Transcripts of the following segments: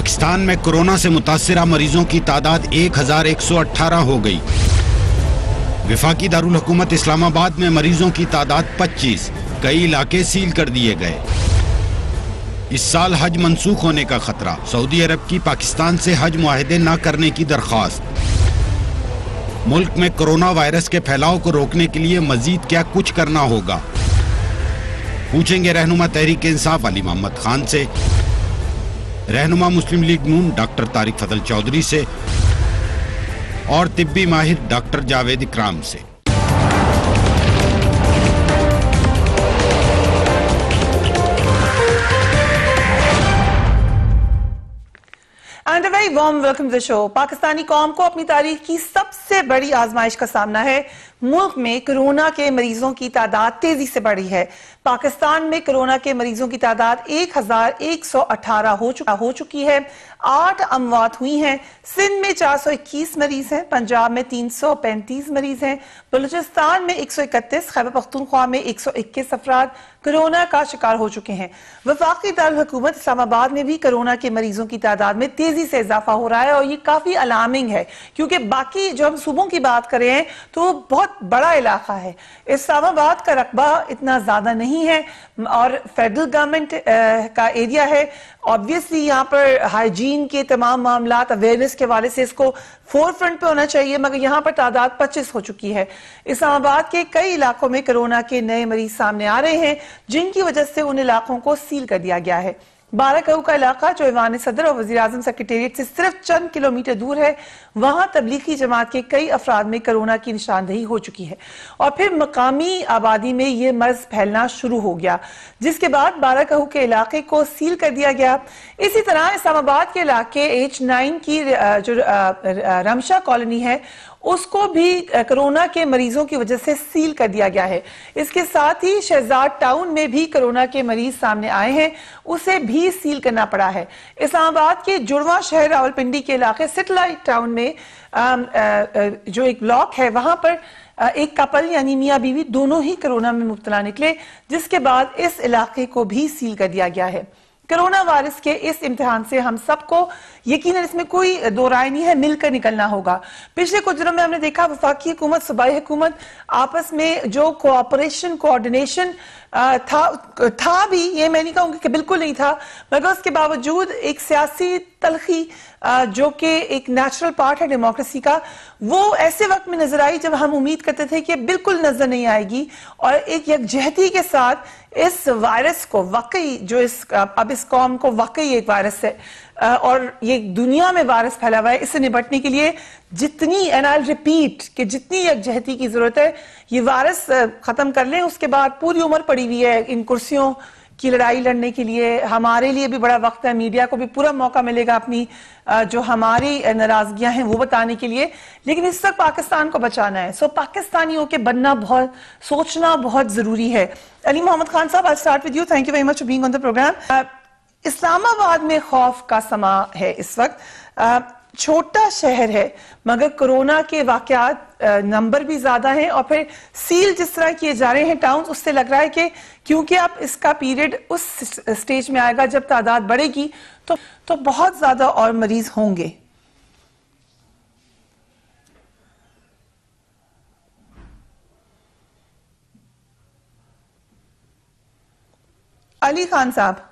पाकिस्तान में कोरोना से मुतासिरा मरीजों की तादाद 1118 हो गई। वफाकी दारुल हुकूमत इस्लामाबाद में मरीजों की तादाद 25, कई इलाके सील कर दिए गए। इस साल हज मंसूख होने का खतरा, सऊदी अरब की पाकिस्तान से हज मुआहदे न करने की दरख्वास्त। मुल्क में कोरोना वायरस के फैलाव को रोकने के लिए मजीद क्या कुछ करना होगा, पूछेंगे रहनुमा तहरीक इंसाफ अली मोहम्मद खान से, रहनुमा मुस्लिम लीग नून डॉक्टर तारिक फजल चौधरी से और तिब्बी माहिर डॉक्टर जावेद इकराम से। And a very warm welcome to the show. Pakistani कौम को अपनी तारीख की सबसे बड़ी आजमाइश का सामना है। मुल्क में कोरोना के मरीजों की तादाद तेजी से बढ़ी है। पाकिस्तान में कोरोना के मरीजों की तादाद 1118 हो चुकी है। 8 अमवात हुई हैं। सिंध में 421 मरीज हैं, पंजाब में 335 मरीज हैं, बलूचिस्तान में 131, खैबर पख्तूनख्वा में 121 अफराद कोरोना का शिकार हो चुके हैं। वफाकी दारुल हुकूमत इस्लामाबाद में भी कोरोना के मरीजों की तादाद में तेजी से इजाफा हो रहा है और ये काफी अलार्मिंग है, क्योंकि बाकी जो हम सूबों की बात करें तो बहुत बड़ा इलाका है। इस्लामाबाद का रकबा इतना ज्यादा नहीं है और फेडरल गवर्नमेंट का एरिया है। ऑब्वियसली यहाँ पर हाइजीन के तमाम मामला अवेयरनेस के हवाले से इसको फोर फ्रंट पे होना चाहिए, मगर यहाँ पर तादाद 25 हो चुकी है। इस्लामाबाद के कई इलाकों में कोरोना के नए मरीज सामने आ रहे हैं, जिनकी वजह से उन इलाकों को सील कर दिया गया है। बाराकहू का इलाका जो ईवान सदर और वज़ीर आज़म सेक्रेटेरिएट से सिर्फ चंद किलोमीटर दूर है, वहां तबलीगी जमात के कई अफराद में कोरोना की निशानदेही हो चुकी है और फिर मकामी आबादी में ये मर्ज फैलना शुरू हो गया, जिसके बाद बाराकहू के इलाके को सील कर दिया गया। इसी तरह इस्लामाबाद के इलाके H9 की जो रमशा कॉलोनी है, उसको भी कोरोना के मरीजों की वजह से सील कर दिया गया है। इसके साथ ही शहजाद टाउन में भी कोरोना के मरीज सामने आए हैं, उसे भी सील करना पड़ा है। इस्लामाबाद के जुड़वा शहर रावलपिंडी के इलाके सेटेलाइट टाउन में जो एक ब्लॉक है, वहां पर एक कपल यानी मियां बीवी दोनों ही कोरोना में मुब्तला निकले, जिसके बाद इस इलाके को भी सील कर दिया गया है। कोरोना वायरस के इस इम्तिहान से हम सबको यकीनन इसमें कोई दो राय नहीं है, मिलकर निकलना होगा। पिछले कुछ दिनों में हमने देखा वफाकी हुकूमत, सूबाई हुकूमत आपस में जो कोऑपरेशन कोऑर्डिनेशन था भी, ये मैं नहीं कहूंगी कि बिल्कुल नहीं था, मगर उसके बावजूद एक सियासी तलखी जो कि एक नेचुरल पार्ट है डेमोक्रेसी का, वो ऐसे वक्त में नजर आई जब हम उम्मीद करते थे कि बिल्कुल नजर नहीं आएगी और एक यकजहती के साथ इस वायरस को वाकई जो अब इस कौम को वाकई एक वायरस है और ये दुनिया में वायरस फैला हुआ है, इससे निपटने के लिए जितनी एंड आई रिपीट कि जितनी यकजहती की जरूरत है, ये वायरस खत्म कर लें। उसके बाद पूरी उम्र पड़ी हुई है इन कुर्सियों की लड़ाई लड़ने के लिए। हमारे लिए भी बड़ा वक्त है, मीडिया को भी पूरा मौका मिलेगा अपनी जो हमारी नाराजगियां हैं वो बताने के लिए, लेकिन इस वक्त पाकिस्तान को बचाना है। सो पाकिस्तानियों के बनना बहुत, सोचना बहुत जरूरी है। Ali Mohammad Khan sahab, I start with you. Thank you very much for being on the program. Islamabad में खौफ का समा है इस वक्त। छोटा शहर है मगर कोरोना के वाकयात नंबर भी ज्यादा हैं और फिर सील जिस तरह किए जा रहे हैं टाउन, उससे लग रहा है कि क्योंकि अब इसका पीरियड उस स्टेज में आएगा जब तादाद बढ़ेगी तो बहुत ज्यादा और मरीज होंगे। अली खान साहब,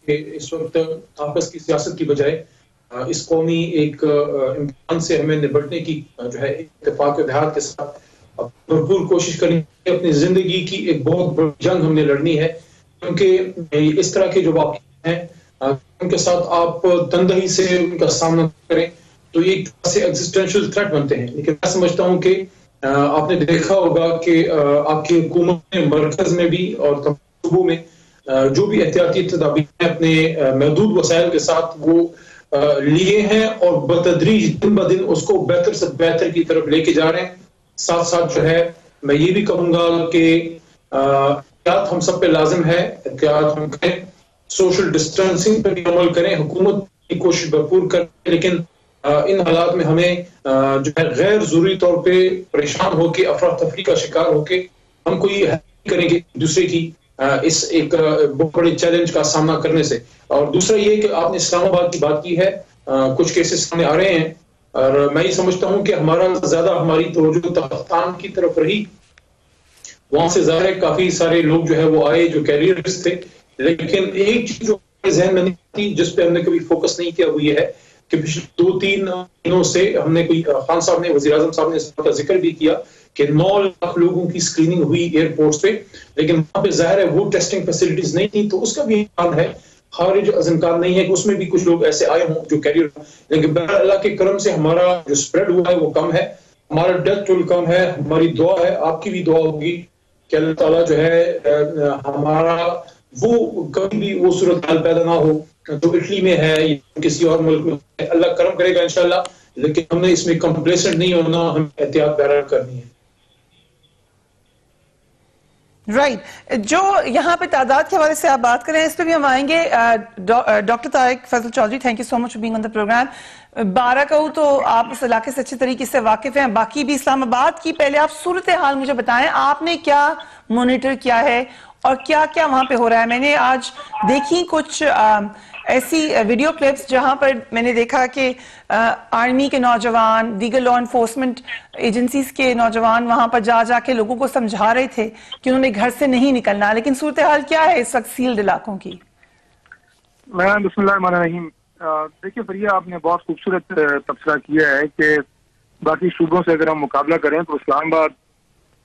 इस वक्त आपस की सियासत की बजाय इस कौमी एक इम्तिहान से हमें निपटने की जो है इत्तेफाक इत्तेहाद के साथ भरपूर कोशिश करनी है। अपनी जिंदगी की एक बहुत बड़ी जंग हमने लड़नी है, क्योंकि इस तरह के जो वाक़े हैं उनके साथ आप तनदही से उनका सामना करें तो ये एक तरह से एग्जिस्टेंशियल थ्रेट बनते हैं। लेकिन मैं समझता हूँ कि आपने देखा होगा कि आपकी हुकूमत ने मरकज में भी और सूबों में जो भी एहतियाती तदाबीर अपने महदूद वसाइल के साथ वो लिए हैं और बतदरीज दिन ब दिन उसको बेहतर से बेहतर की तरफ लेके जा रहे हैं। साथ साथ जो है मैं ये भी कहूंगा कि एहतियात हम सब पे लाजिम है, एहतियात हम करें, सोशल डिस्टेंसिंग पर भी अमल करें, हुकूमत की कोशिश भरपूर करें, लेकिन इन हालात में हमें जो है गैर जरूरी तौर पे परेशान होके अफरा तफरी का शिकार होके हम कोई हेल्प करेंगे दूसरे की इस एक बहुत बड़े चैलेंज का सामना करने से। और दूसरा ये कि आपने इस्लामाबाद की बात की है, कुछ केसेस सामने आ रहे हैं और मैं ये समझता हूं कि हमारी तवज्जो तख्तान की तरफ रही, वहां से ज़ाहिर है काफी सारे लोग जो है वो आए जो कैरियरिस्ट थे, लेकिन एक चीज जो जहन में नहीं थी जिस पे हमने कभी फोकस नहीं किया वो ये है कि पिछले 2-3 दिनों से हमने खान साहब ने, वज़ीर आज़म साहब ने इसका जिक्र भी किया कि 9 लाख लोगों की स्क्रीनिंग हुई एयरपोर्ट पे, लेकिन वहां पे जाहिर है वो टेस्टिंग फैसिलिटीज नहीं थी, तो उसका भी इम्कान है, खारिज इम्कान नहीं है कि उसमें भी कुछ लोग ऐसे आए हों जो कैरियर, लेकिन अल्लाह के करम से हमारा जो स्प्रेड हुआ है वो कम है, हमारा डेथ टोल कम है। हमारी दुआ है, आपकी भी दुआ होगी कि अल्लाह ताला जो है हमारा वो कभी भी वो सूरत हाल पैदा ना हो जो इटली में है या किसी और मुल्क में, अल्लाह करम करेगा इंशाल्लाह, लेकिन हमने इसमें कंप्लेसेंट नहीं होना, हमें एहतियात बरकरार करनी है। राइट जो यहाँ पे तादाद के हवाले से आप बात करें, इस पे भी हम आएंगे। Doctor Tariq Fazal Chaudhry, thank you so much for being on the programme. Barakahu तो आप इस इलाके से अच्छी तरीके से वाकिफ हैं, बाकी भी इस्लामाबाद की पहले आप सूरत हाल मुझे बताएं, आपने क्या मॉनिटर किया है और क्या क्या वहां पे हो रहा है। मैंने आज देखी कुछ ऐसी वीडियो क्लिप्स जहां पर मैंने देखा कि आर्मी के नौजवान, दीगर लॉ इन्फोर्समेंट एजेंसीज के नौजवान वहां पर जाके लोगों को समझा रहे थे कि उन्होंने घर से नहीं निकलना, लेकिन सूरत हाल क्या है इस वक्त सील्ड इलाकों की? बिस्मिल्लाहिर्रहमानिर्रहीम। देखिए फरिया, आपने बहुत खूबसूरत तबसरा किया है कि बाकी सूबों से अगर हम मुकाबला करें तो इस्लामाबाद,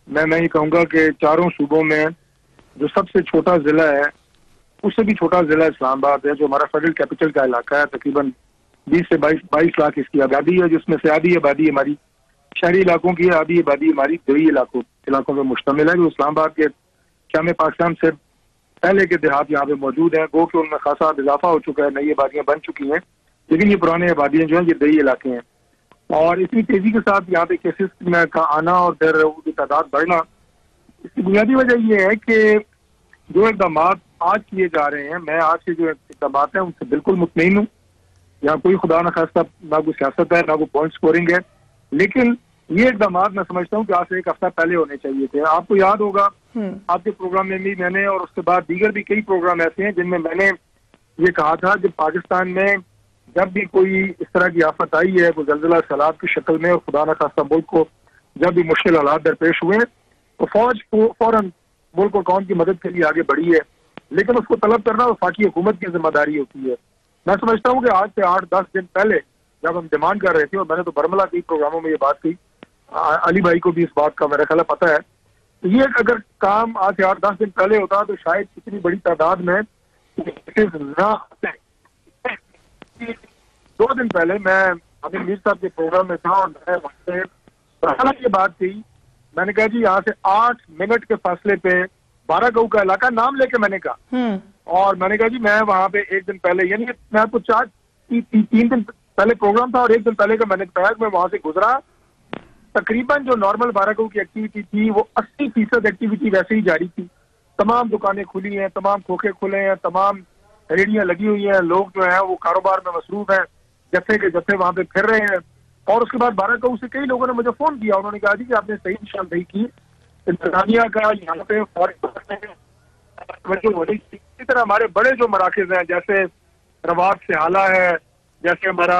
मैं ये कहूँगा कि चारों सूबों में जो सबसे छोटा जिला है उससे भी छोटा जिला इस्लामाबाद है, जो हमारा फेडरल कैपिटल का इलाका है। तकरीबन 20 से 22 लाख इसकी आबादी है, जिसमें से आधी आबादी हमारी शहरी इलाकों की है, आधी आबादी हमारी दरी इलाकों पर मुश्तमिल है, जो इस्लामाबाद के शाम पाकिस्तान से पहले के देहात यहाँ पे मौजूद हैं। गो कि उनमें खासा इजाफा हो चुका है, नई आबादियाँ बन चुकी हैं, लेकिन ये पुरानी आबादियाँ जो हैं ये दरी इलाके हैं। और इतनी तेजी के साथ यहाँ पे केसेस का आना और फिर उनकी तादाद बढ़ना, इसकी बुनियादी वजह यह है कि जो इकदाम आज किए जा रहे हैं, मैं आज के जो इकदाम हैं उनसे बिल्कुल मुतमईन हूँ। यहाँ कोई खुदा न खास्ता ना कोई सियासत है, ना कोई पॉइंट स्कोरिंग है, लेकिन ये इकदाम मैं समझता हूँ कि आज से एक हफ्ता पहले होने चाहिए थे। आपको याद होगा आपके प्रोग्राम में भी मैंने और उसके बाद दीगर भी कई प्रोग्राम ऐसे हैं जिनमें मैंने ये कहा था जब पाकिस्तान में जब भी कोई इस तरह की आफत आई है, कोई जल्जला सैलाब की शक्ल में, और खुदा न खास्ता मुल्क को जब भी मुश्किल हालात दरपेश हुए तो फौज फौरन मुल्क और कौम की मदद के लिए आगे बढ़ी है, लेकिन उसको तलब करना वफाकी हुकूमत की जिम्मेदारी होती है। मैं समझता हूँ कि आज से 8-10 दिन पहले जब हम डिमांड कर रहे थे, और मैंने तो बरमला कई प्रोग्रामों में ये बात की, अली भाई को भी इस बात का मेरा ख्याल पता है, तो ये अगर काम आज से 8-10 दिन पहले होता तो शायद इतनी बड़ी तादाद में ना। 2 दिन पहले मैं अमिर मीर साहब के प्रोग्राम में था और मैं वहाँ से ये बात कही, मैंने कहा जी यहाँ से 8 मिनट के फासले पे बाराकाऊ का इलाका नाम लेके मैंने कहा, और मैंने कहा जी मैं वहां पे 1 दिन पहले, यानी मैं आपको 3 दिन पहले प्रोग्राम था और 1 दिन पहले का मैंने बताया कि मैं वहां से गुजरा, तकरीबन जो नॉर्मल बाराकाऊ की एक्टिविटी थी वो 80% एक्टिविटी वैसे ही जारी थी। तमाम दुकानें खुली हैं, तमाम खोखे खुले हैं, तमाम रेडियां लगी हुई हैं, लोग जो है वो कारोबार में मसरूफ हैं, जत्थे के जत्थे वहां पे फिर रहे हैं। और उसके बाद बाराकाऊ से कई लोगों ने मुझे फोन किया, उन्होंने कहा जी कि आपने सही निशानदेही की, इंतजामिया का यहाँ पे इसी तरह हमारे बड़े जो मराकज हैं जैसे रवात से हाला है, जैसे हमारा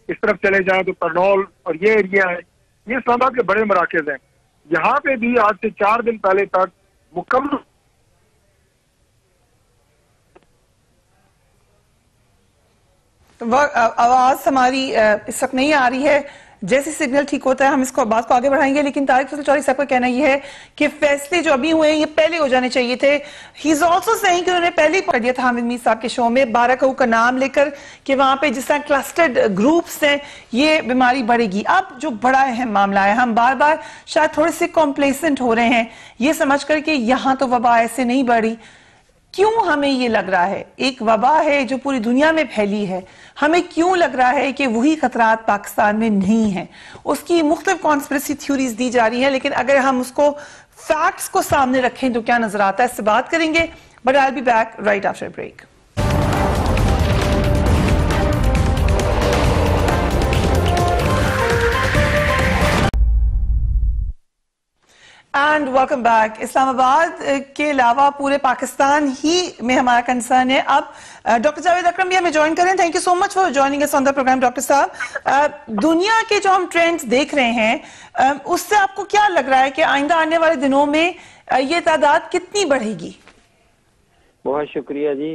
इस तरफ चले जाएं तो करनौल और ये एरिया है, ये इस्लामाबाद के बड़े मराकज हैं। यहाँ पे भी आज से 4 दिन पहले तक मुकम्मल आवाज हमारी इस वक्त नहीं आ रही है, जैसे सिग्नल ठीक होता है हम इसको बात को आगे बढ़ाएंगे। लेकिन तारिक फजल चौधरी साहब का कहना यह है कि फैसले जो अभी हुए हैं ये पहले हो जाने चाहिए थे। ही इज ऑल्सो सेइंग कि उन्होंने पहले ही पढ़ दिया था हामिद मीर साहब के शो में बाराकाऊ का नाम लेकर कि वहां पे जिस तरह क्लस्टर्ड ग्रुप्स हैं ये बीमारी बढ़ेगी। अब जो बड़ा अहम मामला है, हम बार बार शायद थोड़े से कॉम्प्लेसेंट हो रहे हैं ये समझ कर कि यहाँ तो वबा ऐसे नहीं बढ़ी। क्यों हमें ये लग रहा है, एक वबा है जो पूरी दुनिया में फैली है, हमें क्यों लग रहा है कि वही खतरात पाकिस्तान में नहीं है? उसकी मुख्तलिफ कॉन्स्पिरेसी थ्योरीज दी जा रही है, लेकिन अगर हम उसको फैक्ट्स को सामने रखें तो क्या नजर आता है, इससे बात करेंगे। But I will be back right after break. And welcome back. Islamabad के अलावा पूरे पाकिस्तान ही में हमारा कंसर्न है। अब डॉक्टर जावेद अकरम भी हमें ज्वाइन करें। Thank you so much for joining us on the program doctor sahab. दुनिया के जो हम ट्रेंड्स देख रहे हैं उससे आपको क्या लग रहा है कि आइंदा आने वाले दिनों में ये तादाद कितनी बढ़ेगी? बहुत शुक्रिया जी।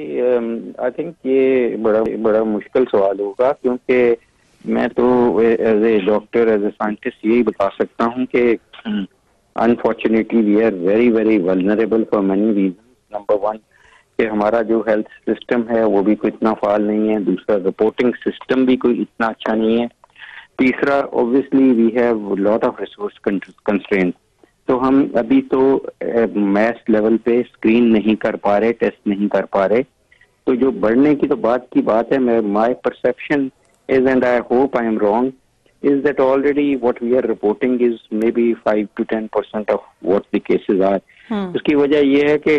आई थिंक ये बड़ा मुश्किल सवाल होगा, क्योंकि मैं तो as a doctor, as a scientist यही बता सकता हूँ कि unfortunately we are very very vulnerable for money reason. Number one कि हमारा जो हेल्थ सिस्टम है वो भी कोई इतना फाल नहीं है। दूसरा, रिपोर्टिंग सिस्टम भी कोई इतना अच्छा नहीं है। तीसरा, obviously we have lot of resource constraint. तो हम अभी तो मैस लेवल पे स्क्रीन नहीं कर पा रहे, टेस्ट नहीं कर पा रहे। तो जो बढ़ने की तो बात है, my perception is, and I hope I am wrong, is that already what we are reporting is maybe 5 to 10% of what the cases are. उसकी वजह ये है कि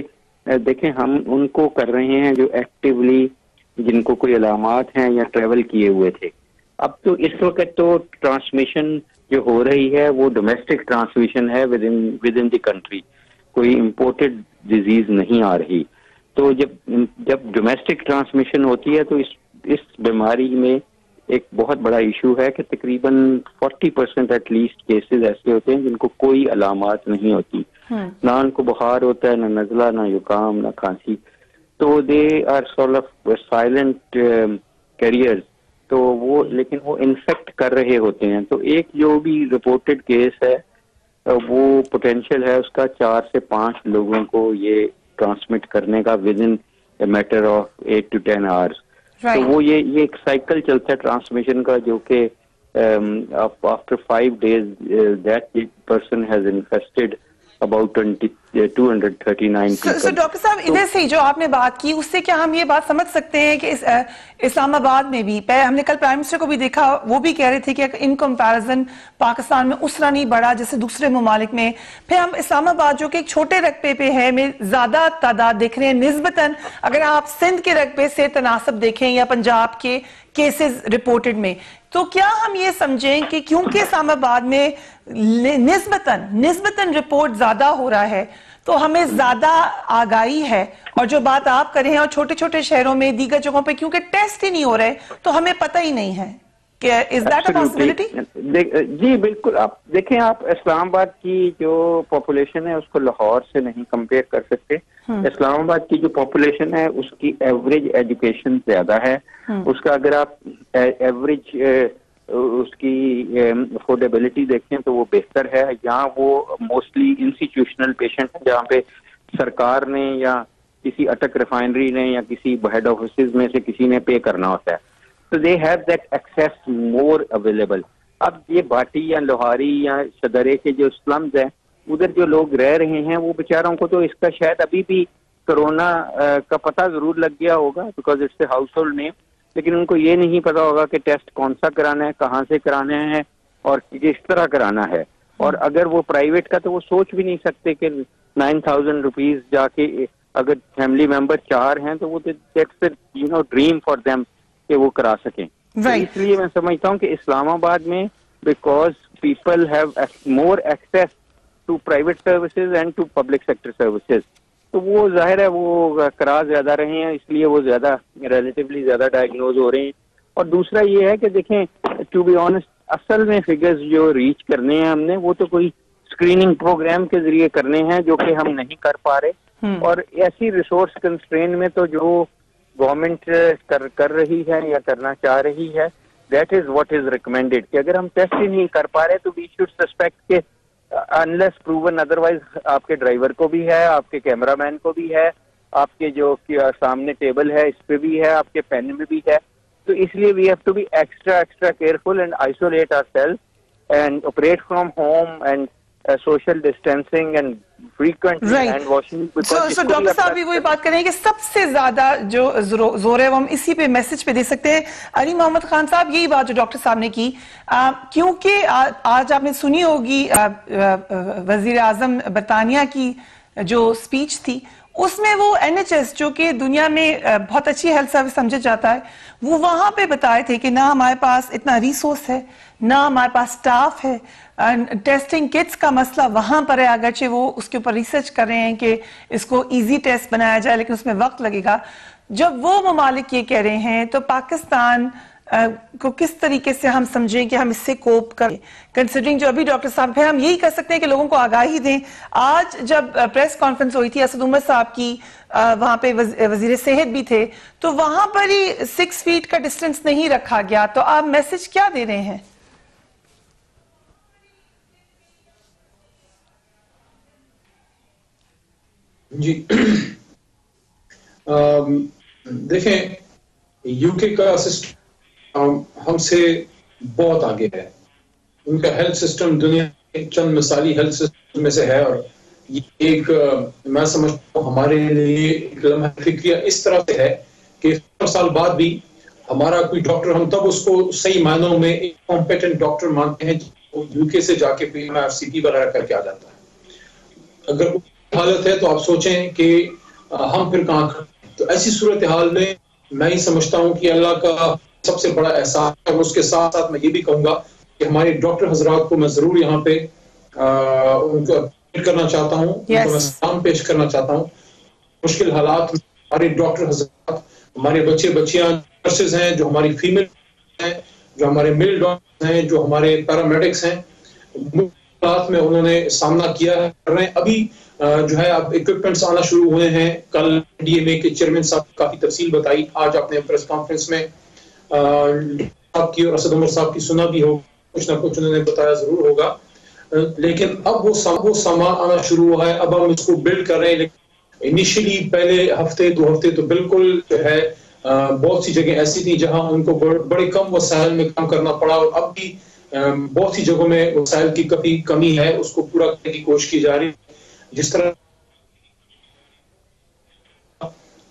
देखें, हम उनको कर रहे हैं जो एक्टिवली, जिनको कोई अलामात हैं या ट्रेवल किए हुए थे। अब तो इस वक्त तो ट्रांसमिशन जो हो रही है वो डोमेस्टिक ट्रांसमिशन है विद इन द कंट्री, कोई इम्पोर्टेड डिजीज नहीं आ रही। तो जब डोमेस्टिक ट्रांसमिशन होती है तो इस बीमारी में एक बहुत बड़ा इशू है कि तकरीबन 40% एटलीस्ट केसेस ऐसे होते हैं जिनको कोई अलामात नहीं होती, ना उनको बुखार होता है, ना नजला, ना जुकाम, ना खांसी। तो they are sort of silent carriers. तो वो लेकिन वो इन्फेक्ट कर रहे होते हैं। तो एक जो भी रिपोर्टेड केस है वो पोटेंशियल है उसका 4 से 5 लोगों को ये ट्रांसमिट करने का with in a matter of 8 to 10 hours. तो वो ये एक साइकिल चलता है ट्रांसमिशन का, जो कि after 5 days that person has infested about 239 people। So, doctor साहब, इधर से जो आपने बात की उससे क्या हम ये बात समझ सकते हैं कि इस्लामाबाद में भी हमने कल प्राइम मिनिस्टर को भी देखा, वो भी कह रहे थे कि इन कंपैरिजन पाकिस्तान में उसरा नहीं बढ़ा जैसे दूसरे ममालिक में। फिर हम इस्लामाबाद जो कि एक छोटे रकबे पे है में ज्यादा तादाद देख रहे हैं निस्बतन, अगर आप सिंध के रकबे से तनासब देखें या पंजाब के केसेस रिपोर्टेड में, तो क्या हम ये समझें कि क्योंकि इस्लामाबाद में निस्बतन रिपोर्ट ज्यादा हो रहा है तो हमें ज्यादा आगाही है, और जो बात आप कर रहे हैं और छोटे छोटे शहरों में दीगर जगहों पे क्योंकि टेस्ट ही नहीं हो रहे तो हमें पता ही नहीं है कि इज दैट अ पॉसिबिलिटी? जी बिल्कुल। आप देखें, आप इस्लामाबाद की जो पॉपुलेशन है उसको लाहौर से नहीं कंपेयर कर सकते। इस्लामाबाद की जो पॉपुलेशन है उसकी एवरेज एजुकेशन ज्यादा है, उसका अगर आप एवरेज उसकी अफोर्डेबिलिटी देखें तो वो बेहतर है। यहाँ वो मोस्टली इंस्टीट्यूशनल पेशेंट हैं जहाँ पे सरकार ने या किसी अटक रिफाइनरी ने या किसी हेड ऑफिस में से किसी ने पे करना होता है। तो they have that access more available. अब ये बाटी या लोहारी या शदरे के जो स्लम्स हैं उधर जो लोग रह रहे हैं वो बेचारों को तो इसका शायद अभी भी कोरोना का पता जरूर लग गया होगा, because it's a house hold name, लेकिन उनको ये नहीं पता होगा कि टेस्ट कौन सा कराना है, कहाँ से कराना है और किस तरह कराना है। और अगर वो प्राइवेट का तो वो सोच भी नहीं सकते कि 9,000 रुपीज जाके, अगर फैमिली मेंबर 4 हैं तो वो दैट्स ड्रीम फॉर देम कि वो करा सकें। तो इसलिए मैं समझता हूँ कि इस्लामाबाद में because people have more access to private services and to public sector services, तो वो जाहिर है वो करा ज्यादा रहे हैं, इसलिए वो ज्यादा रिलेटिवली ज्यादा डायग्नोज हो रहे हैं। और दूसरा ये है कि देखें, टू बी ऑनेस्ट, असल में फिगर्स जो रीच करने हैं हमने वो तो कोई स्क्रीनिंग प्रोग्राम के जरिए करने हैं जो कि हम नहीं कर पा रहे। और ऐसी रिसोर्स कंस्ट्रेन में तो जो गवर्नमेंट कर रही है या करना चाह रही है, that is what is recommended कि अगर हम टेस्ट ही नहीं कर पा रहे तो वी शुड सस्पेक्ट के अनलेस प्रूवन अदरवाइज आपके ड्राइवर को भी है, आपके कैमरामैन को भी है, आपके जो सामने टेबल है इस पे भी है, आपके पेन में भी है। तो इसलिए we have to be extra careful and isolate ourself and operate from home and social distancing and frequent hand washing. So doctor sahab भी वही बात करें कि सबसे ज्यादा जो जोर है वो हम इसी पे मैसेज पे दे सकते हैं। अली मोहम्मद खान साहब, यही बात जो डॉक्टर साहब ने की, क्योंकि आज आपने सुनी होगी वजीर आजम बरतानिया की जो स्पीच थी उसमें वो NHS जो कि दुनिया में बहुत अच्छी हेल्थ सर्विस समझा जाता है, वो वहां पे बताए थे कि ना हमारे पास इतना रिसोर्स है, ना हमारे पास स्टाफ है, टेस्टिंग किट्स का मसला वहां पर है, अगरचे वो उसके ऊपर रिसर्च कर रहे हैं कि इसको इजी टेस्ट बनाया जाए लेकिन उसमें वक्त लगेगा। जब वो ममालिक ये कह रहे हैं तो पाकिस्तान को किस तरीके से हम समझें कि हम इससे कोप करें, कंसिडरिंग जो अभी डॉक्टर साहब, फिर हम यही कर सकते हैं कि लोगों को आगाही दें। आज जब प्रेस कॉन्फ्रेंस हुई थी असद उमर साहब की, वहां पे वजीर सेहत भी थे, तो वहां पर ही 6 फीट का डिस्टेंस नहीं रखा गया, तो आप मैसेज क्या दे रहे हैं? जी देखें, यूके का सिस्टम हमसे बहुत आगे है। उनका हेल्थ सिस्टम दुनिया के चंद मिसाली हेल्थ सिस्टम में से है, और ये एक मैं समझता हूँ हमारे लिए एक लम्हा फिक्रिया इस तरह से है कि 100 साल बाद भी हमारा कोई डॉक्टर, हम तब उसको सही मायनों में एक कॉम्पिटेंट डॉक्टर मानते हैं जो यूके से जाके PMI-CP वगैरह करके आ जाता है। अगर हालत है तो आप सोचें कि हम फिर कहाँ खड़े। तो ऐसी सूरत हाल में मैं ही समझता हूँ कि अल्लाह का सबसे बड़ा एहसान है। उसके साथ साथ मैं ये भी कहूंगा कि हमारे डॉक्टर हजरात को मैं जरूर यहाँ पे उनको अपील करना चाहता हूँ, उनको मैं सलाम पेश करना चाहता हूँ। मुश्किल हालात में हमारे डॉक्टर हजरात, हमारे बच्चे बच्चियां नर्सेज हैं, जो हमारी फीमेल हैं, जो हमारे मेल डॉक्टर्स हैं, जो हमारे पैरामेडिक्स हैं, हालात में उन्होंने सामना किया है, कर रहे हैं। अभी जो है अब इक्विपमेंट्स आना शुरू हुए हैं। कल DMA के चेयरमैन साहब काफी तफसील बताई, आज आपने प्रेस कॉन्फ्रेंस में आपकी और असद उमर साहब की सुना भी हो, कुछ ना कुछ उन्होंने बताया जरूर होगा। लेकिन अब वो सामान आना शुरू हुआ है, अब हम इसको बिल्ड कर रहे हैं। लेकिन इनिशियली पहले हफ्ते 2 हफ्ते तो बिल्कुल जो है बहुत सी जगह ऐसी थी जहां उनको बड़े कम वसाइल में काम करना पड़ा, और अब भी बहुत सी जगहों में वसाइल की कमी है, उसको पूरा करने की कोशिश की जा रही है। जिस तरह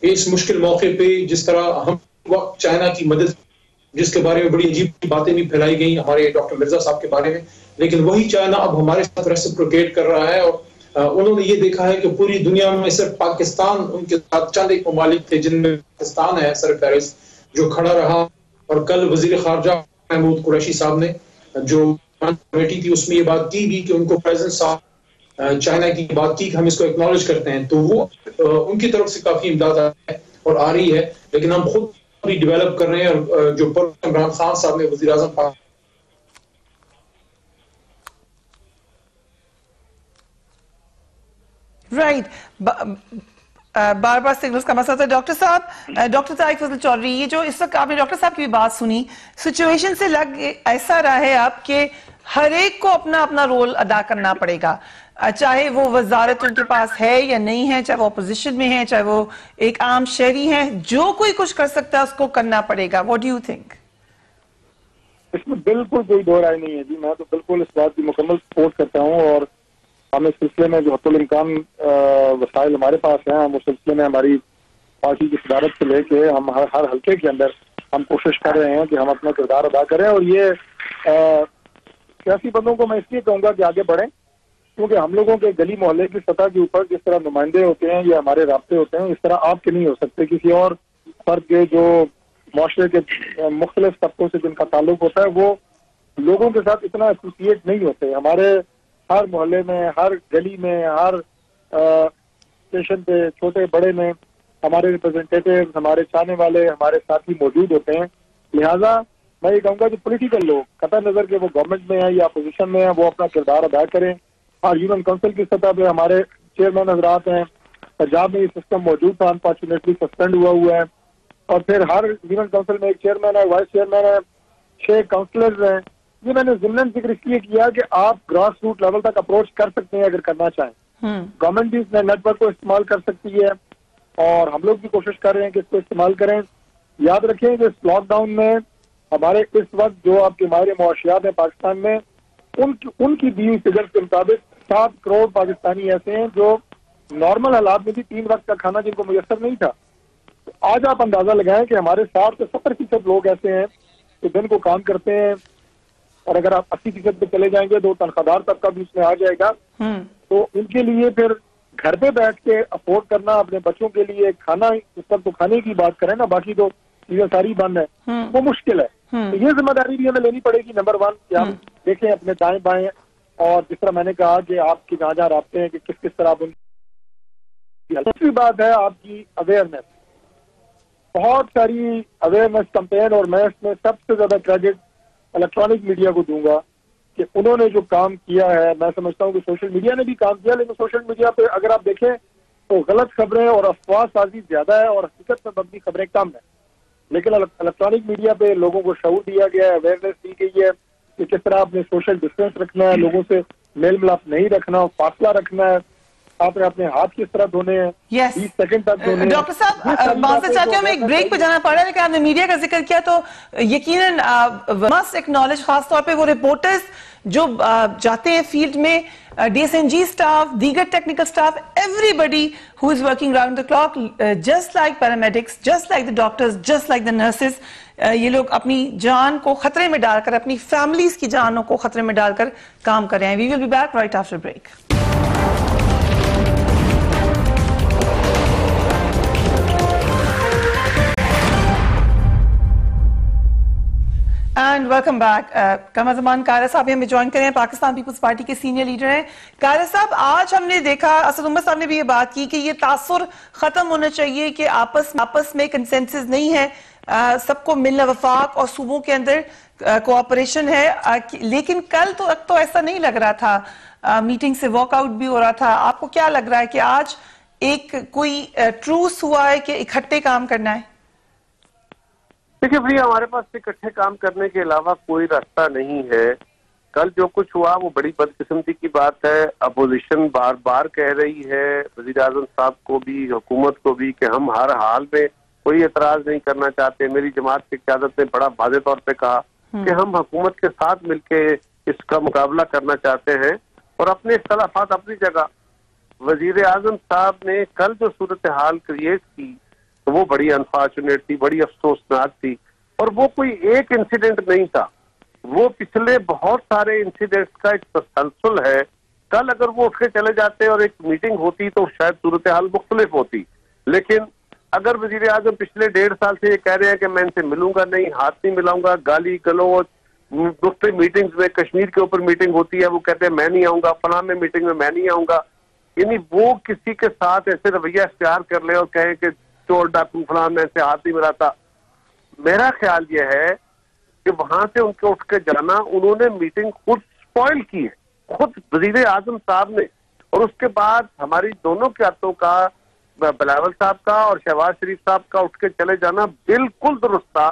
इस मुश्किल मौके पे जिस तरह हम वक्त चाइना की मदद, जिसके बारे में बड़ी अजीब बातें भी फैलाई गई हमारे डॉक्टर मिर्जा साहब के बारे में, लेकिन वही चाइना अब हमारे साथ रेसिप्रोकेट कर रहा है। और उन्होंने ये देखा है कि पूरी दुनिया में सिर्फ पाकिस्तान उनके साथ चंद एक ममालिक थे जिनमें पाकिस्तान है सरफहरिस्त जो खड़ा रहा। और कल वजीर खारजा महमूद कुरैशी साहब ने जो कमेटी थी उसमें ये बात की भी कि उनको प्रेजेंस चाइना की बात की कि हम इसको एक्नॉलेज करते हैं, तो वो उनकी तरफ से काफी इमदाद है और आ रही है। लेकिन हम खुद भी डेवलप कर रहे हैं, और जो इमरान खान साहब ने वज़ीर आज़म राइट बार बार सिग्नल्स का मसला था। डॉक्टर साहब, डॉक्टर तारिक फजल चौधरी, ये जो इस वक्त आपने डॉक्टर साहब की भी बात सुनी, सिचुएशन से लग ऐसा रहा है आपके हर एक को अपना अपना रोल अदा करना पड़ेगा, चाहे वो वजारत उनके पास है या नहीं है, चाहे वो अपोजिशन में है, चाहे वो एक आम शहरी है, जो कोई कुछ कर सकता है उसको करना पड़ेगा। What do you think? इसमें बिल्कुल कोई दो राय नहीं है जी, मैं तो बिल्कुल इस बात की मुकम्मल सपोर्ट करता हूँ। और हम इस सिलसिले में जो हत्तुल इम्कान वसाइल हमारे पास हैं, हम उस सिलसिले में हमारी पार्टी की सदारत से लेके हम हर हल्के के अंदर हम कोशिश कर रहे हैं कि हम अपना किरदार अदा करें। और ये सियासी बंदों को मैं इसलिए कहूँगा कि आगे बढ़ें, क्योंकि हम लोगों के गली मोहल्ले की सतह के ऊपर जिस तरह नुमाइंदे होते हैं या हमारे राब्ते होते हैं, इस तरह आपके नहीं हो सकते। किसी और फर्द के जो माशरे के मुख्तलिफ तबकों से जिनका ताल्लुक होता है वो लोगों के साथ इतना एसोसिएट नहीं होते। हमारे हर मोहल्ले में, हर गली में, हर स्टेशन पे, छोटे बड़े में हमारे रिप्रेजेंटेटिव, हमारे चाहने वाले, हमारे साथी मौजूद होते हैं। लिहाजा मैं ये कहूँगा कि पॉलिटिकल लोग कतई नजर के वो गवर्नमेंट में है या अपोजिशन में है, वो अपना किरदार अदा करें। और ह्यूमन काउंसिल की सतह पे हमारे चेयरमैन हजरात हैं, पंजाब में ये सिस्टम मौजूद था, अनफॉर्चुनेटली सस्पेंड हुआ है। और फिर हर ह्यूमन काउंसिल में एक चेयरमैन है, वाइस चेयरमैन है, 6 काउंसलर्स हैं। ये मैंने ज़िम्नन जिक्र इसलिए किया कि आप ग्रास रूट लेवल तक अप्रोच कर सकते हैं अगर करना चाहें। गवर्नमेंट भी इस नेटवर्क को इस्तेमाल कर सकती है और हम लोग भी कोशिश कर रहे हैं कि इसको इस्तेमाल करें। याद रखें कि इस लॉकडाउन में हमारे इस वक्त जो आपके माहिर मुआशियात हैं पाकिस्तान में, उनकी दी हुई फिगर के मुताबिक 7 करोड़ पाकिस्तानी ऐसे हैं जो नॉर्मल हालात में भी 3 वक्त का खाना जिनको मुयसर नहीं था। तो आज आप अंदाजा लगाएं कि हमारे 60 से 70% लोग ऐसे हैं जो दिन को काम करते हैं, और अगर आप 80% पे चले जाएंगे तो तनख्वाहदार तबका भी उसमें आ जाएगा। तो इनके लिए फिर घर पे बैठ के अफोर्ड करना अपने बच्चों के लिए खाना, उस पर तो खाने की बात करें ना, बाकी तो चीजें सारी बंद है, वो मुश्किल है। तो ये जिम्मेदारी भी हमें लेनी पड़ेगी नंबर 1 कि हम देखें अपने दाएं बाएं, और जिस तरह मैंने कहा कि आपकी जहाँ जहाँ रास्ते हैं कि किस किस तरह आप उनकी। दूसरी बात है आपकी अवेयरनेस, बहुत सारी अवेयरनेस कैंपेन, और मैं इसमें सबसे ज्यादा क्रेडिट इलेक्ट्रॉनिक मीडिया को दूंगा कि उन्होंने जो काम किया है। मैं समझता हूँ कि सोशल मीडिया ने भी काम किया, लेकिन सोशल मीडिया पे अगर आप देखें तो गलत खबरें और अफवाह साजी ज्यादा है और हकीकत में मबनी खबरें कम है। लेकिन इलेक्ट्रॉनिक मीडिया पे लोगों को शऊर दिया गया है, अवेयरनेस दी गई है कि किस तरह आपने सोशल डिस्टेंस रखना है, लोगों से मेल मिलाप नहीं रखना, फासला रखना है, आपने अपने हाथ किस तरह धोने हैं, 20 सेकंड तक धोने हैं। डॉक्टर साहब माफी चाहती हूँ, हमें एक ब्रेक पे जाना पड़ा है, लेकिन आपने मीडिया का जिक्र किया तो यकीनन मस्ट एक्नॉलेज, खासतौर पे वो रिपोर्टर्स जो जाते हैं फील्ड में, DSNG स्टाफ, दीगर technical staff, everybody who is working round the clock, just like paramedics, just like the doctors, just like the nurses, ये लोग अपनी जान को खतरे में डालकर, अपनी फैमिलीज की जानों को खतरे में डालकर काम कर रहे हैं। We will be back right after break. And welcome back. Qamar Zaman Kaira साहब हमें ज्वाइन करें, पाकिस्तान पीपल्स पार्टी के सीनियर लीडर हैं। कायरा साहब, आज हमने देखा, असद उमर साहब ने भी ये बात की कि ये तासुर खत्म होना चाहिए कि आपस में कंसेंसस नहीं है, सबको मिलना वफाक और सूबों के अंदर कोऑपरेशन है, लेकिन कल तो ऐसा नहीं लग रहा था, मीटिंग से वॉकआउट भी हो रहा था। आपको क्या लग रहा है कि आज एक कोई ट्रूस हुआ है कि इकट्ठे काम करना है? देखिए भैया, हमारे पास इकट्ठे काम करने के अलावा कोई रास्ता नहीं है। कल जो कुछ हुआ वो बड़ी बदकिस्मती की बात है। अपोजिशन बार बार कह रही है, वजीर आजम साहब को भी, हुकूमत को भी, कि हम हर हाल में कोई एतराज नहीं करना चाहते। मेरी जमात की क़यादत ने बड़ा वाज़ेह तौर पे कहा कि हम हुकूमत के साथ मिलके इसका मुकाबला करना चाहते हैं, और अपने इख्तलाफात अपनी जगह। वजीर आजम साहब ने कल जो सूरत हाल क्रिएट की तो वो बड़ी अनफॉर्चुनेट थी, बड़ी अफसोसनाक थी, और वो कोई एक इंसिडेंट नहीं था, वो पिछले बहुत सारे इंसिडेंट्स का एक तसलसल है। कल अगर वो उठ के चले जाते और एक मीटिंग होती तो शायद सूरत हाल मुख्तलिफ होती। लेकिन अगर वजीर आजम पिछले 1.5 साल से ये कह रहे हैं कि मैं इनसे मिलूंगा नहीं, हाथ नहीं मिलाऊंगा, गाली गलौज, दूसरी मीटिंग्स में कश्मीर के ऊपर मीटिंग होती है वो कहते हैं मैं नहीं आऊंगा, फलां में मीटिंग में मैं नहीं आऊंगा, यानी वो किसी के साथ ऐसे रवैया इख्तियार कर ले और कहे कि चोर डाकू फलां में से हाथ नहीं मिलाता। मेरा ख्याल यह है कि वहां से उनके उठ के जाना, उन्होंने मीटिंग खुद स्पॉइल की है, खुद वजीर आजम साहब ने, और उसके बाद हमारी दोनों क़यादतों का, बिलावल साहब का और शहबाज शरीफ साहब का उठ के चले जाना बिल्कुल दुरुस्त था।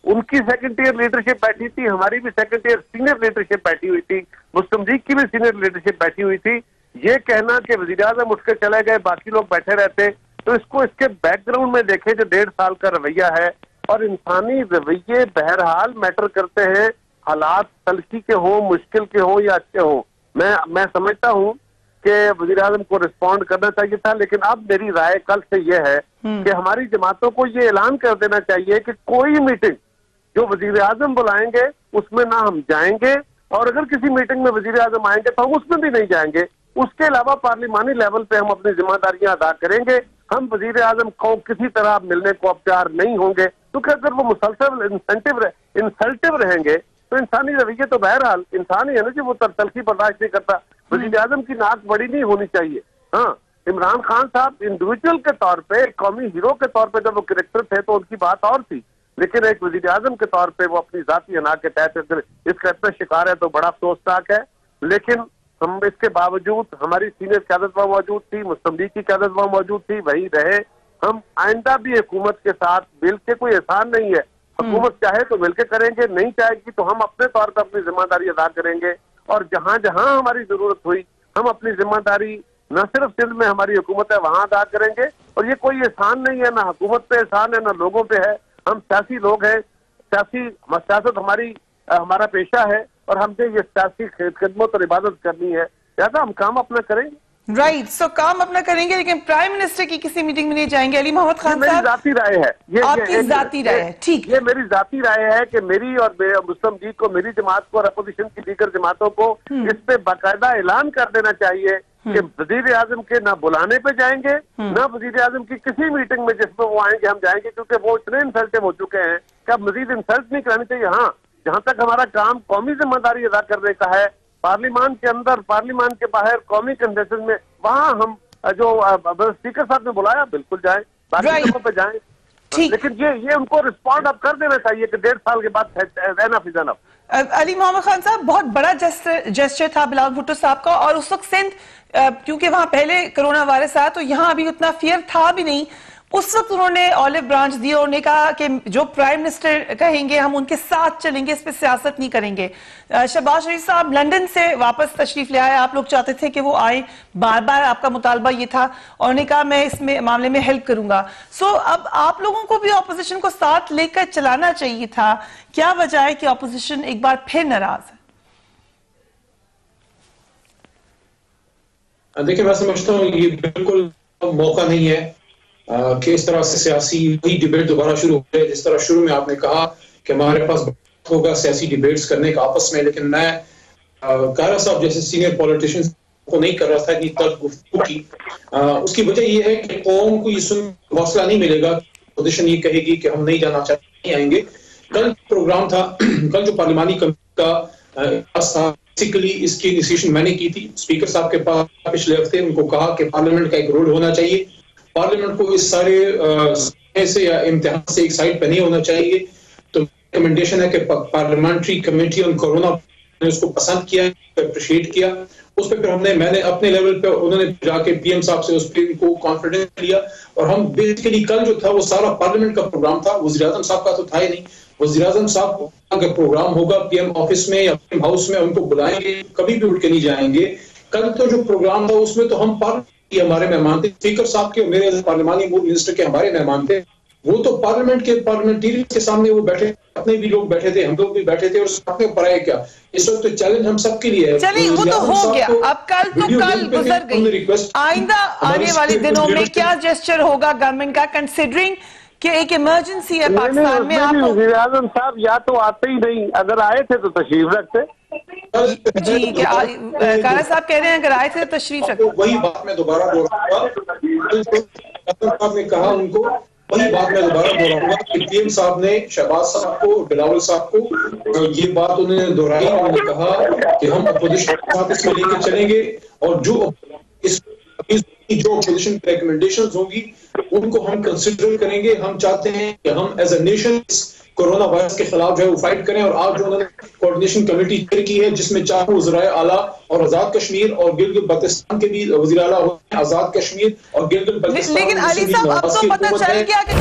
उनकी सेकंड ईयर लीडरशिप बैठी थी, हमारी भी सेकंड ईयर सीनियर लीडरशिप बैठी हुई थी, मुस्लिम लीग की भी सीनियर लीडरशिप बैठी हुई थी। ये कहना कि वजीर आजम उठ के चले गए, बाकी लोग बैठे रहते, तो इसको इसके बैकग्राउंड में देखें जो 1.5 साल का रवैया है। और इंसानी रवैये बहरहाल मैटर करते हैं, हालात तलखी के हो, मुश्किल के हो या अच्छे हो। मैं समझता हूँ कि वजीर आजम को रिस्पॉन्ड करना चाहिए था, लेकिन अब मेरी राय कल से यह है कि हमारी जमातों को ये ऐलान कर देना चाहिए कि कोई मीटिंग जो वजीर आजम बुलाएंगे उसमें ना हम जाएंगे, और अगर किसी मीटिंग में वजीर आजम आएंगे तो हम उसमें भी नहीं जाएंगे। उसके अलावा पार्लिमानी लेवल पे हम अपनी जिम्मेदारियां अदा करेंगे। हम वजीर आजम को किसी तरह मिलने को अपचार नहीं होंगे, क्योंकि अगर वो मुसलसल इंसल्टिव रहेंगे तो इंसानी रवैये तो बहरहाल इंसान ही है ना जी, वो तलखी बर्दाश्त नहीं करता। वजीर आजम की नाक बड़ी नहीं होनी चाहिए। हाँ, इमरान खान साहब इंडिविजुअल के तौर पे, कौमी हीरो के तौर पे जब वो कैरेक्टर थे तो उनकी बात और थी, लेकिन एक वजीर आजम के तौर पे वो अपनी जाती अना के तहत अगर इसका इतना शिकार है तो बड़ा अफसोसनाक है। लेकिन हम इसके बावजूद, हमारी सीनियर क़यादत वहाँ मौजूद थी, मुस्लिम लीग की क़यादत वहाँ मौजूद थी, वही रहे। हम आइंदा भी हुकूमत के साथ मिल के, कोई एहसान नहीं है, हुकूमत चाहे तो मिलकर करेंगे, नहीं चाहेगी तो हम अपने तौर पर अपनी जिम्मेदारी अदा करेंगे। और जहां जहां हमारी जरूरत हुई हम अपनी जिम्मेदारी न सिर्फ सिंध में हमारी हुकूमत है वहां अदा करेंगे। और ये कोई एहसान नहीं है, ना हुकूमत पे एहसान है ना लोगों पे है। हम सियासी लोग हैं, सियासत हमारा पेशा है, और हमने ये सियासी खिदमत और इबादत करनी है, लिहाजा हम काम अपना करेंगे। राइट, सो काम अपना करेंगे, लेकिन प्राइम मिनिस्टर की किसी मीटिंग में नहीं जाएंगे। अली मोहम्मद खान साहब, मेरी जाती राय है, आपकी जाती राय है, ठीक, ये मेरी जाती राय है कि मेरी और मुस्लिम लीग को, मेरी जमात को और अपोजिशन की दीगर जमातों को इस पे बाकायदा ऐलान कर देना चाहिए कि वजीर आजम के ना बुलाने पे जाएंगे, ना वजीर आजम की किसी मीटिंग में जिसमें वो आएंगे हम जाएंगे, क्योंकि वो इतने इंसल्टिव हो चुके हैं कि अब मजीद इंसल्ट नहीं करानी चाहिए। हाँ, जहां तक हमारा काम कौमी जिम्मेदारी अदा करने का है, पार्लियामान के अंदर, पार्लियामान के बाहर, कौमी कंसेशन में, वहां हम जो स्पीकर साहब ने बुलाया बिल्कुल जाए, बाकी जगहों पे जाए। लेकिन ये उनको रिस्पॉन्ड अब कर देना चाहिए कि 1.5 साल के बाद enough is enough. Ali Mohammad Khan sahab, बहुत बड़ा जेस्चर था बिलावल भुट्टो साहब का, और उस वक्त सिंध क्योंकि वहां पहले कोरोना वायरस आया तो यहां अभी उतना फियर था भी नहीं, उस वक्त उन्होंने ऑलिव ब्रांच दी और उन्होंने कहा कि जो प्राइम मिनिस्टर कहेंगे हम उनके साथ चलेंगे, इस पे सियासत नहीं करेंगे। शहबाज शरीफ साहब लंदन से वापस तशरीफ ले आए, आप लोग चाहते थे कि वो आए, बार बार आपका मुतालबा ये था, और उन्होंने कहा मैं इस मामले में हेल्प करूंगा। सो अब आप लोगों को भी ऑपोजिशन को साथ लेकर चलाना चाहिए था, क्या वजह है कि ऑपोजिशन एक बार फिर नाराज है? देखिए, मैं समझता हूँ ये बिल्कुल मौका नहीं है कि इस तरह से सियासी वही डिबेट दोबारा शुरू हो जाए जिस तरह शुरू में आपने कहा कि हमारे पास होगा सियासी डिबेट्स करने का आपस में। लेकिन मैं कारा साहब जैसे सीनियर पॉलिटिशियंस को नहीं कर रहा था इतनी तल्ख गुफ्तगू की। उसकी वजह यह है कि कौम को ये सुन हौसला नहीं मिलेगा, अपोजिशन ये कहेगी कि हम नहीं जाना चाहते, नहीं आएंगे। कल प्रोग्राम था, कल जो पार्लिमानी कमेटी का था, बेसिकली इसकी इनिशिएशन मैंने की थी। स्पीकर साहब के पास पिछले हफ्ते उनको कहा कि पार्लियामेंट का एक रोल होना चाहिए, पार्लियामेंट को इस सारे से या इम्तिहान से एक साइड पे नहीं होना चाहिए। तो रिकमेंडेशन है कि पार्लियामेंट्री कमेटी ऑन कोरोना ने उसको पसंद किया, अप्रिशिएट किया। उस पर फिर मैंने अपने लेवल पे, उन्होंने जाके पीएम साहब से उस पर उनको कॉन्फिडेंस लिया, और हम बेसिकली कल जो था वो सारा पार्लियामेंट का प्रोग्राम था, वज़ीर आज़म साहब का तो था ही नहीं। वज़ीर आज़म साहब का प्रोग्राम होगा पीएम ऑफिस में या पीएम हाउस में, उनको बुलाएंगे, कभी भी उठ के नहीं जाएंगे। कल तो जो प्रोग्राम था उसमें तो हम हमारे मेहमान थे, स्पीकर साहब के, मेरे पार्लियामानी मूव मिनिस्टर के हमारे मेहमान थे। वो तो पार्लियामेंट के पार्लियामेंटेरियंस के सामने वो बैठे, अपने भी लोग बैठे थे, हम लोग भी बैठे थे, और सामने पर आए क्या। इस वक्त तो चैलेंज हम सबके लिए है। चलिए वो तो हो गया, अब कल तो कल गुजर गई, आइंदा आने वाले दिनों में क्या जेस्चर होगा गवर्नमेंट का, कंसिडरिंग कि एक इमरजेंसी है पाकिस्तान में? आप वज़ीर आज़म साहब या तो आते ही नहीं, अगर आए थे तो तशरीफ रखते। जी, कारा साहब कह रहे हैं अगर आए थे तो तशरीफ रखते। वही बात मैं दोबारा दोहराऊंगा, साहब ने कहा उनको, वही बात मैं दोबारा दोहराऊंगा कि पीएम साहब ने शहबाज साहब को, बिलावल साहब को ये बात उन्होंने दोहराई। उन्होंने कहा कि हम अपोजिशन के साथ इसमें लेके चलेंगे, और जो अपोजिशन की रिकमेंडेशंस होंगी उनको हम कंसिडर करेंगे। हम चाहते हैं कि हम as a nation corona virus के खिलाफ जो है वो फाइट करें। और आज जो उन्होंने कोऑर्डिनेशन कमेटी तैयार की है जिसमें 4 वज़ीर आला और आजाद कश्मीर और गिलगित बल्तिस्तान के भी वज़ीर आला, आजाद कश्मीर और गिलगित बल्तिस्तान। लेकिन अली साहब अब तो पता चल गया कि